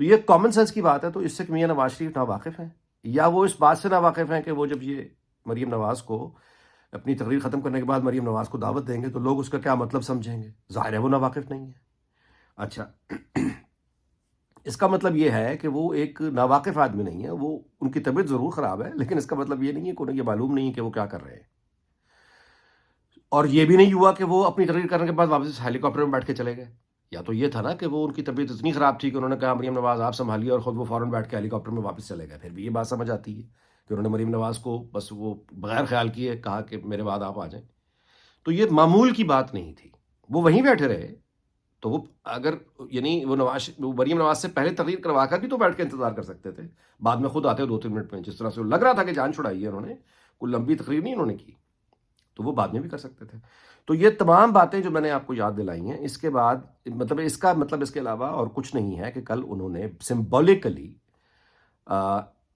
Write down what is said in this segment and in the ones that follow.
تو یہ common sense کی بات ہے. تو اس سے کہ میاں نواز شریف ناواقف ہیں یا وہ اس بات سے ناواقف ہیں کہ وہ جب یہ مریم نواز کو اپنی تقریر ختم کرنے کے بعد مریم نواز کو دعوت دیں گے تو لوگ اس کا کیا مطلب سمجھیں گے. ظاہر ہے وہ ناواقف نہیں ہے. اچھا اس کا مطلب یہ ہے کہ وہ ایک ناواقف آدمی نہیں ہے. وہ ان کی طبیعت ضرور خراب ہے لیکن اس کا مطلب یہ نہیں ہے کہ انہیں یہ معلوم نہیں ہے کہ وہ کیا کر رہے ہیں. اور یہ بھی نہیں ہوا کہ وہ اپنی تقریر کرنے کے بعد واپس ہیلی کاپٹر میں بیٹھ کے چلے گئے. یا تو یہ تھا نا کہ وہ ان کی طبیعت اتنی خراب تھی کہ انہوں نے کہا مریم نواز آپ سنبھالیے اور خود وہ فوراً بیٹھ کے ہیلی کاپٹر میں واپس چلے گئے. پھر بھی یہ بات سمجھ آتی ہے کہ انہوں نے مریم نواز کو بس وہ بغیر خیال کیے کہا کہ میرے بعد آپ آ جائیں. تو یہ معمول کی بات نہیں تھی. وہ وہیں بیٹھے رہے. تو وہ اگر یعنی وہ مریم نواز سے پہلے تقریر کروا کر بھی تو بیٹھ کے انتظار کر سکتے تھے. بعد میں خود آتے 2-3 منٹ میں. جس طرح سے لگ رہا تھا کہ جان چھڑائی ہے انہوں نے, کوئی لمبی تقریر نہیں انہوں نے کی, تو وہ بعد میں بھی کر سکتے تھے. تو یہ تمام باتیں جو میں نے آپ کو یاد دلائی ہیں, اس کے بعد مطلب اس کا مطلب اس کے علاوہ اور کچھ نہیں ہے کہ کل انہوں نے سمبولکلی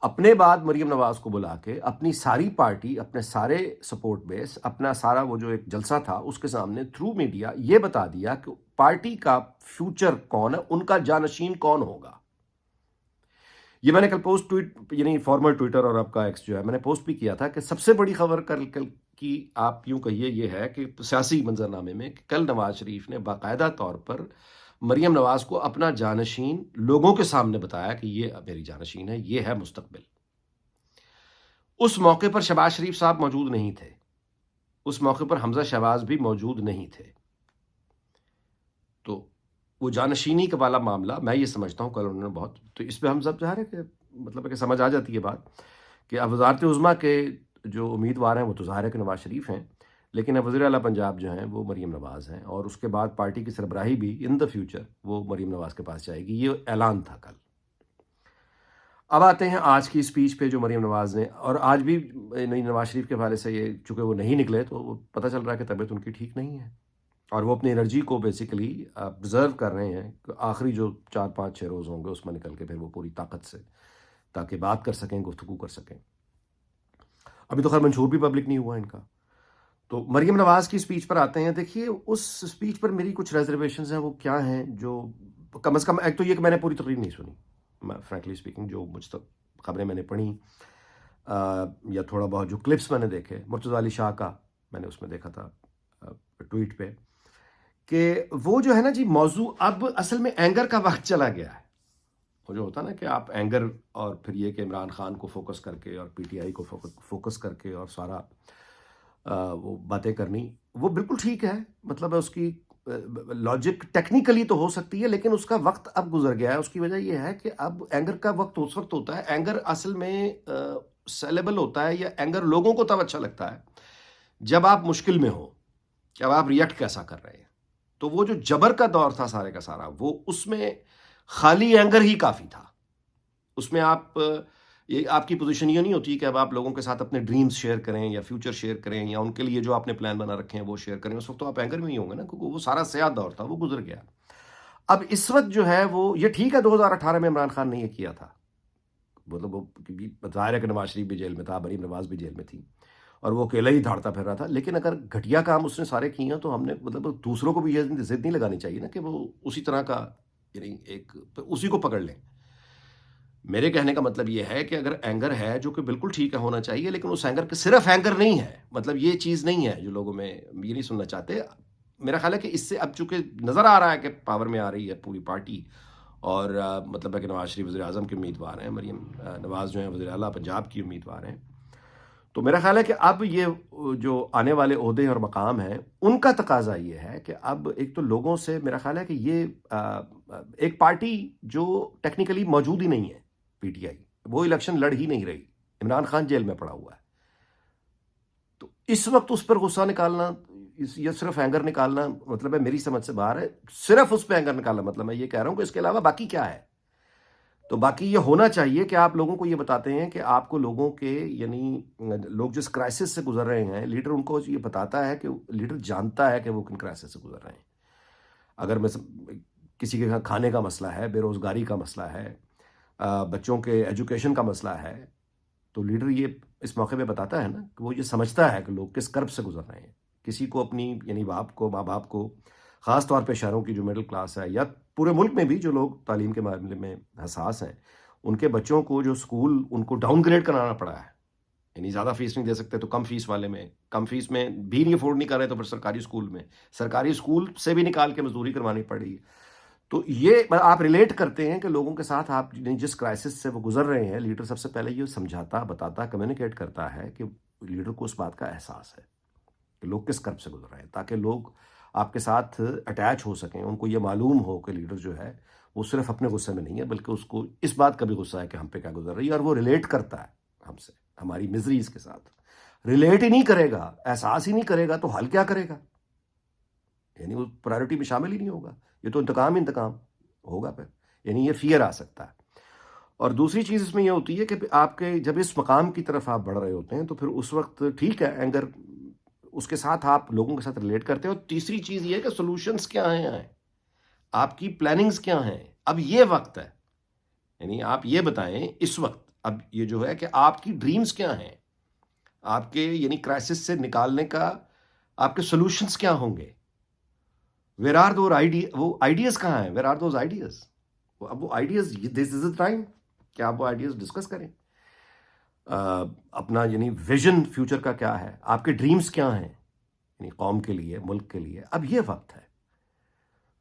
اپنے بعد مریم نواز کو بلا کے اپنی ساری پارٹی, اپنے سارے سپورٹ بیس, اپنا سارا وہ جو ایک جلسہ تھا اس کے سامنے تھرو میڈیا یہ بتا دیا کہ پارٹی کا فیوچر کون ہے, ان کا جانشین کون ہوگا. یہ میں نے کل پوسٹ ٹویٹ یعنی فارمر ٹویٹر اور آپ کا ایکس جو ہے میں نے پوسٹ بھی کیا تھا کہ سب سے بڑی خبر کل کی آپ یوں کہیے یہ ہے کہ سیاسی منظرنامے میں کہ کل نواز شریف نے باقاعدہ طور پر مریم نواز کو اپنا جانشین لوگوں کے سامنے بتایا کہ یہ میری جانشین ہے, یہ ہے مستقبل. اس موقع پر شہباز شریف صاحب موجود نہیں تھے. اس موقع پر حمزہ شہباز بھی موجود نہیں تھے. تو وہ جانشینی کا والا معاملہ میں یہ سمجھتا ہوں کل انہوں نے بہت, تو اس پہ ہم سب ظاہر ہے کہ مطلب ہے کہ سمجھ آ جاتی ہے بات کہ اب وزارت عظمیٰ کے جو امیدوار ہیں وہ تو ظاہر ہے کہ نواز شریف ہیں, لیکن اب وزیر اعلیٰ پنجاب جو ہیں وہ مریم نواز ہیں, اور اس کے بعد پارٹی کی سربراہی بھی ان دا فیوچر وہ مریم نواز کے پاس جائے گی. یہ اعلان تھا کل. اب آتے ہیں آج کی اسپیچ پہ جو مریم نواز نے, اور آج بھی نواز شریف کے حوالے سے یہ چونکہ وہ نہیں نکلے تو وہ پتہ چل رہا ہے کہ طبیعت ان کی ٹھیک نہیں ہے, اور وہ اپنی انرجی کو بیسیکلی پرزرو کر رہے ہیں کہ آخری جو 4-5-6 روز ہوں گے اس میں نکل کے پھر وہ پوری طاقت سے تاکہ بات کر سکیں, گفتگو کر سکیں. ابھی تو خیر منشور بھی پبلک نہیں ہوا ان کا. تو مریم نواز کی اسپیچ پر آتے ہیں. دیکھیے اس اسپیچ پر میری کچھ ریزرویشنز ہیں. وہ کیا ہیں؟ جو کم از کم ایک تو یہ کہ میں نے پوری تقریر نہیں سنی, فرینکلی اسپیکنگ. جو مجھ تک خبریں میں نے پڑھی یا تھوڑا بہت جو کلپس میں نے دیکھے, مرتضیٰ علی شاہ کا میں نے اس میں دیکھا تھا ٹویٹ پہ, کہ وہ جو ہے نا جی موضوع اب اصل میں اینگر کا وقت چلا گیا ہے. وہ جو ہوتا نا کہ آپ اینگر اور پھر یہ کہ عمران خان کو فوکس کر کے اور پی ٹی آئی کو فوکس کر کے اور سارا وہ باتیں کرنی, وہ بالکل ٹھیک ہے. مطلب ہے اس کی لاجک ٹیکنیکلی تو ہو سکتی ہے, لیکن اس کا وقت اب گزر گیا ہے. اس کی وجہ یہ ہے کہ اب اینگر کا وقت اس وقت ہوتا ہے, اینگر اصل میں سیلیبل ہوتا ہے, یا اینگر لوگوں کو تب اچھا لگتا ہے جب آپ مشکل میں ہو, جب آپ ریئیکٹ کیسا کر رہے ہیں. تو وہ جو جبر کا دور تھا سارے کا سارا, وہ اس میں خالی اینگر ہی کافی تھا. اس میں یہ آپ کی پوزیشن یہ نہیں ہوتی کہ اب آپ لوگوں کے ساتھ اپنے ڈریمز شیئر کریں یا فیوچر شیئر کریں یا ان کے لیے جو آپ نے پلان بنا رکھے ہیں وہ شیئر کریں. اس وقت تو آپ اینگر میں ہی ہوں گے نا, کیونکہ وہ سارا سیاہ دور تھا, وہ گزر گیا. اب اس وقت جو ہے وہ یہ ٹھیک ہے 2018 میں عمران خان نے یہ کیا تھا, مطلب وہ ظاہر ہے کہ نواز شریف بھی جیل میں تھا, مریم نواز بھی جیل میں تھی, اور وہ اکیلا ہی دھاڑتا پھر رہا تھا. لیکن اگر گھٹیا کام اس نے سارے کیے ہیں تو ہم نے مطلب دوسروں کو بھی یہ ضد نہیں لگانی چاہیے نا کہ وہ اسی طرح کا یعنی ایک اسی کو پکڑ لیں. میرے کہنے کا مطلب یہ ہے کہ اگر اینگر ہے جو کہ بالکل ٹھیک ہے, ہونا چاہیے, لیکن اس اینگر کے صرف اینگر نہیں ہے. مطلب یہ چیز نہیں ہے جو لوگوں میں یہ نہیں سننا چاہتے. میرا خیال ہے کہ اس سے اب چونکہ نظر آ رہا ہے کہ پاور میں آ رہی ہے پوری پارٹی, اور مطلب ہے کہ نواز شریف وزیر اعظم کے امیدوار ہیں, مریم نواز جو ہیں وزیر اعلیٰ پنجاب کی امیدوار ہیں. تو میرا خیال ہے کہ اب یہ جو آنے والے عہدے اور مقام ہیں ان کا تقاضا یہ ہے کہ اب ایک تو لوگوں سے میرا خیال ہے کہ یہ ایک پارٹی جو ٹیکنیکلی موجود ہی نہیں ہے, پی ٹی آئی, وہ الیکشن لڑ ہی نہیں رہی, عمران خان جیل میں پڑا ہوا ہے. تو اس وقت اس پر غصہ نکالنا یا صرف اینگر نکالنا مطلب ہے میری سمجھ سے باہر ہے. صرف اس پہ اینگر نکالنا مطلب میں یہ کہہ رہا ہوں کہ اس کے علاوہ باقی کیا ہے. تو باقی یہ ہونا چاہیے کہ آپ لوگوں کو یہ بتاتے ہیں کہ آپ کو لوگوں کے یعنی لوگ جس کرائسس سے گزر رہے ہیں, لیڈر ان کو یہ بتاتا ہے کہ لیڈر جانتا ہے کہ وہ کن کرائسس سے گزر رہے ہیں. اگر کسی کے کھانے کا مسئلہ ہے, بے روزگاری کا مسئلہ ہے, بچوں کے ایجوکیشن کا مسئلہ ہے, تو لیڈر یہ اس موقع پہ بتاتا ہے نا کہ وہ یہ سمجھتا ہے کہ لوگ کس کرب سے گزر رہے ہیں. کسی کو اپنی یعنی باپ کو, ماں باپ کو خاص طور پہ شہروں کی جو مڈل کلاس ہے یا پورے ملک میں بھی جو لوگ تعلیم کے معاملے میں حساس ہیں، ان کے بچوں کو جو اسکول ان کو ڈاؤن گریڈ کرانا پڑا ہے، یعنی زیادہ فیس نہیں دے سکتے تو کم فیس والے میں، کم فیس میں بھی نہیں افورڈ نہیں کر رہے تو پھر سرکاری اسکول میں، سرکاری اسکول سے بھی نکال کے مزدوری کروانی پڑ رہی ہے۔ تو یہ آپ ریلیٹ کرتے ہیں کہ لوگوں کے ساتھ آپ جس کرائسس سے وہ گزر رہے ہیں، لیڈر سب سے پہلے یہ سمجھاتا، بتاتا، کمیونیکیٹ کرتا ہے کہ لیڈر کو اس بات کا احساس ہے کہ لوگ کس کرب سے گزر رہے ہیں، تاکہ لوگ آپ کے ساتھ اٹیچ ہو سکیں، ان کو یہ معلوم ہو کہ لیڈر جو ہے وہ صرف اپنے غصے میں نہیں ہے بلکہ اس کو اس بات کا بھی غصہ ہے کہ ہم پہ کیا گزر رہی ہے، اور وہ ریلیٹ کرتا ہے ہم سے، ہماری مزریز کے ساتھ ریلیٹ ہی نہیں کرے گا، احساس ہی نہیں کرے گا تو حل کیا کرے گا؟ یعنی وہ پرائرٹی میں شامل ہی نہیں ہوگا، یہ تو انتقام ہوگا پھر، یعنی یہ فیئر آ سکتا ہے۔ اور دوسری چیز اس میں یہ ہوتی ہے کہ آپ کے جب اس مقام کی طرف آپ بڑھ رہے ہوتے ہیں تو پھر اس وقت ٹھیک ہے اینگر، اس کے ساتھ آپ لوگوں کے ساتھ ریلیٹ کرتے ہیں، اور تیسری چیز یہ ہے کہ سولوشنز کیا ہیں، آپ کی پلاننگز کیا ہیں، اب یہ وقت ہے، یعنی آپ یہ بتائیں اس وقت، اب یہ جو ہے کہ آپ کی ڈریمز کیا ہیں، آپ کے یعنی کرائسس سے نکالنے کا آپ کے سولوشنز کیا ہوں گے، ویر آر وہ آئیڈیاز کہاں ہیں، ویر آر دوز آئیڈیاز، اب وہ ideas, this is a time کہ آپ وہ آئیڈیاز ڈسکس کریں، اپنا یعنی ویژن فیوچر کا کیا ہے، آپ کے ڈریمز کیا ہیں، یعنی قوم کے لیے، ملک کے لیے، اب یہ وقت ہے۔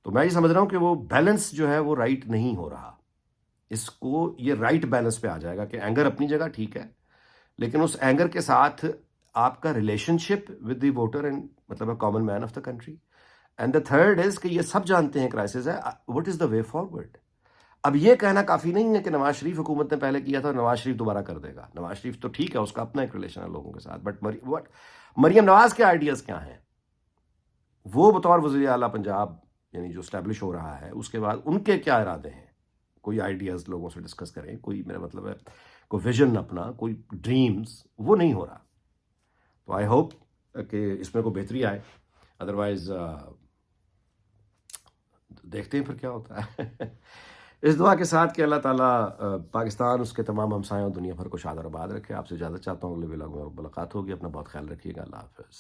تو میں یہ سمجھ رہا ہوں کہ وہ بیلنس جو ہے وہ رائٹ نہیں ہو رہا، اس کو یہ رائٹ بیلنس پہ آ جائے گا کہ اینگر اپنی جگہ ٹھیک ہے، لیکن اس اینگر کے ساتھ آپ کا relationship with the voter and مطلب common man of the country, and the third is کہ یہ سب جانتے ہیں کرائسس ہے، what is the way forward. اب یہ کہنا کافی نہیں ہے کہ نواز شریف حکومت نے پہلے کیا تھا، نواز شریف دوبارہ کر دے گا، نواز شریف تو ٹھیک ہے، اس کا اپنا ایک ریلیشن ہے لوگوں کے ساتھ، بٹ مریم نواز کے آئیڈیاز کیا ہیں، وہ بطور وزیر اعلیٰ پنجاب یعنی جو اسٹیبلش ہو رہا ہے اس کے بعد ان کے کیا ارادے ہیں، کوئی آئیڈیاز لوگوں سے ڈسکس کریں، کوئی میرا مطلب ہے کوئی ویژن اپنا، کوئی ڈریمز، وہ نہیں ہو رہا۔ تو آئی ہوپ کہ اس میں کوئی بہتری آئے، ادروائز دیکھتے ہیں پھر کیا ہوتا ہے۔ اس دعا کے ساتھ کہ اللہ تعالیٰ پاکستان، اس کے تمام ہمسایوں، دنیا بھر کو شاد اور آباد رکھے۔ آپ سے اجازت چاہتا ہوں، اگلے ولاگ میں ملاقات ہوگی، اپنا بہت خیال رکھیے گا، اللہ حافظ۔